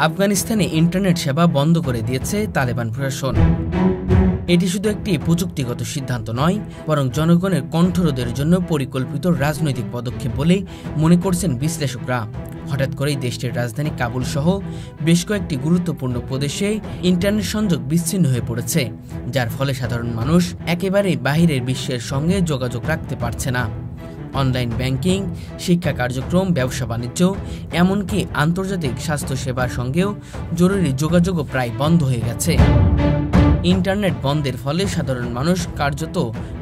আফগানিস্তানে ইন্টারনেট সেবা বন্ধ করে দিয়েছে তালেবান প্রশাসন। এটি শুধু একটি প্রযুক্তিগত সিদ্ধান্ত নয়, বরং জনগণের কণ্ঠরোধের জন্য পরিকল্পিত রাজনৈতিক পদক্ষেপ বলে মনে করছেন বিশ্লেষকরা। হঠাৎ করেই দেশটির রাজধানী কাবুল সহ বেশ কয়েকটি গুরুত্বপূর্ণ প্রদেশে ইন্টারনেট সংযোগ বিচ্ছিন্ন হয়ে পড়েছে, যার ফলে সাধারণ মানুষ একেবারেই বাহিরের বিশ্বের সঙ্গে যোগাযোগ রাখতে পারছে না। অনলাইন ব্যাংকিং, শিক্ষা কার্যক্রম, ব্যবসা বাণিজ্য, এমনকি আন্তর্জাতিক স্বাস্থ্যসেবার সঙ্গেও জরুরি যোগাযোগও প্রায় বন্ধ হয়ে গেছে। ইন্টারনেট বন্ধের ফলে সাধারণ মানুষ কার্যত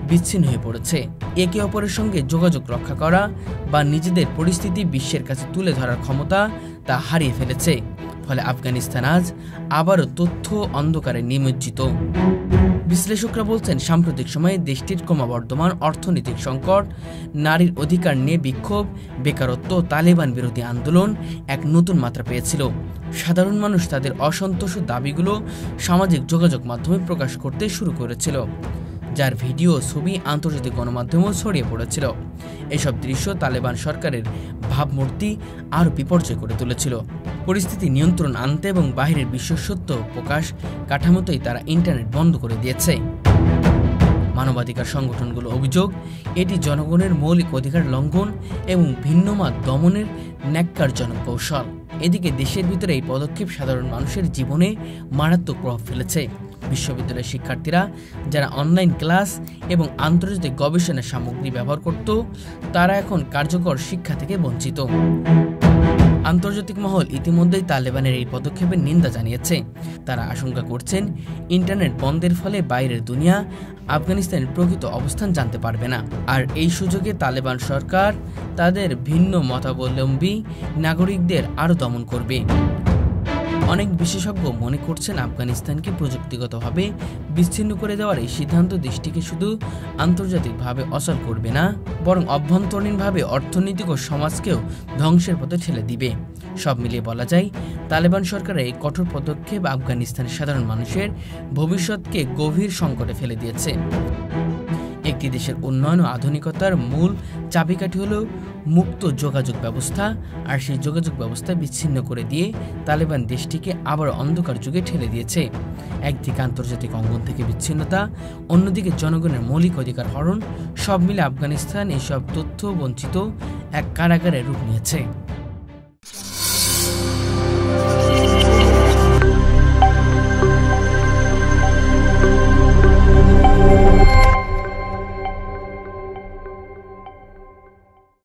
বিচ্ছিন্ন হয়ে পড়েছে। একে অপরের সঙ্গে যোগাযোগ রক্ষা করা বা নিজেদের পরিস্থিতি বিশ্বের কাছে তুলে ধরার ক্ষমতা তা হারিয়ে ফেলেছে। ফলে আফগানিস্তান আজ আবারও তথ্য অন্ধকারে নিমজ্জিত। বিশ্লেষকরা বলছেন, সাম্প্রতিক সময়ে দেশটির ক্রমবর্ধমান অর্থনৈতিক সংকট, নারীর অধিকার নিয়ে বিক্ষোভ, বেকারত্ব, তালেবান বিরোধী আন্দোলন এক নতুন মাত্রা পেয়েছিল। সাধারণ মানুষ তাদের অসন্তোষ দাবিগুলো সামাজিক যোগাযোগ মাধ্যমে প্রকাশ করতে শুরু করেছিল, যার ভিডিও, ছবি আন্তর্জাতিক গণমাধ্যমেও ছড়িয়ে পড়েছিল। এসব দৃশ্য তালেবান সরকারের ভাবমূর্তি আরও বিপর্যয় করে তুলেছিল। পরিস্থিতি নিয়ন্ত্রণ আনতে এবং বাহিরের বিশ্ব সত্য প্রকাশ কাঠামোতেই তারা ইন্টারনেট বন্ধ করে দিয়েছে। মানবাধিকার সংগঠনগুলো অভিযোগ, এটি জনগণের মৌলিক অধিকার লঙ্ঘন এবং ভিন্নমত দমনের ন্যাক্কারজনক কৌশল। এদিকে দেশের ভিতরে এই পদক্ষেপ সাধারণ মানুষের জীবনে মারাত্মক প্রভাব ফেলেছে। বিশ্ববিদ্যালয়ের শিক্ষার্থীরা যারা অনলাইন ক্লাস এবং আন্তর্জাতিক গবেষণা সামগ্রী ব্যবহার করত, তারা এখন কার্যকর শিক্ষা থেকে বঞ্চিত। আন্তর্জাতিক মহল ইতিমধ্যেই তালেবানের এই পদক্ষেপের নিন্দা জানিয়েছে। তারা আশঙ্কা করছেন, ইন্টারনেট বন্ধের ফলে বাইরের দুনিয়া আফগানিস্তানের প্রকৃত অবস্থান জানতে পারবে না। আর এই সুযোগে তালেবান সরকার তাদের ভিন্ন মতাবলম্বী নাগরিকদের আরও দমন করবে। অনেক বিশেষজ্ঞ মনে করছেন, আফগানিস্তানকে প্রযুক্তিগতভাবে বিচ্ছিন্ন করে দেওয়ার এই সিদ্ধান্ত দেশটিকে শুধু আন্তর্জাতিকভাবে অচল করবে না, বরং অভ্যন্তরীণভাবে অর্থনৈতিক ও সমাজকেও ধ্বংসের পথে ঠেলে দিবে। সব মিলিয়ে বলা যায়, তালেবান সরকারের এই কঠোর পদক্ষেপ আফগানিস্তানের সাধারণ মানুষের ভবিষ্যৎকে গভীর সংকটে ফেলে দিয়েছে। একটি দেশের উন্নয়ন ও আধুনিকতার মূল চাবিকাঠি হল মুক্ত যোগাযোগ ব্যবস্থা, আর সেই যোগাযোগ ব্যবস্থা বিচ্ছিন্ন করে দিয়ে তালেবান দেশটিকে আবার অন্ধকার যুগে ঠেলে দিয়েছে। একদিকে আন্তর্জাতিক অঙ্গন থেকে বিচ্ছিন্নতা, অন্যদিকে জনগণের মৌলিক অধিকার হরণ, সব মিলে আফগানিস্তান এসব তথ্য বঞ্চিত এক কারাগারের রূপ নিয়েছে।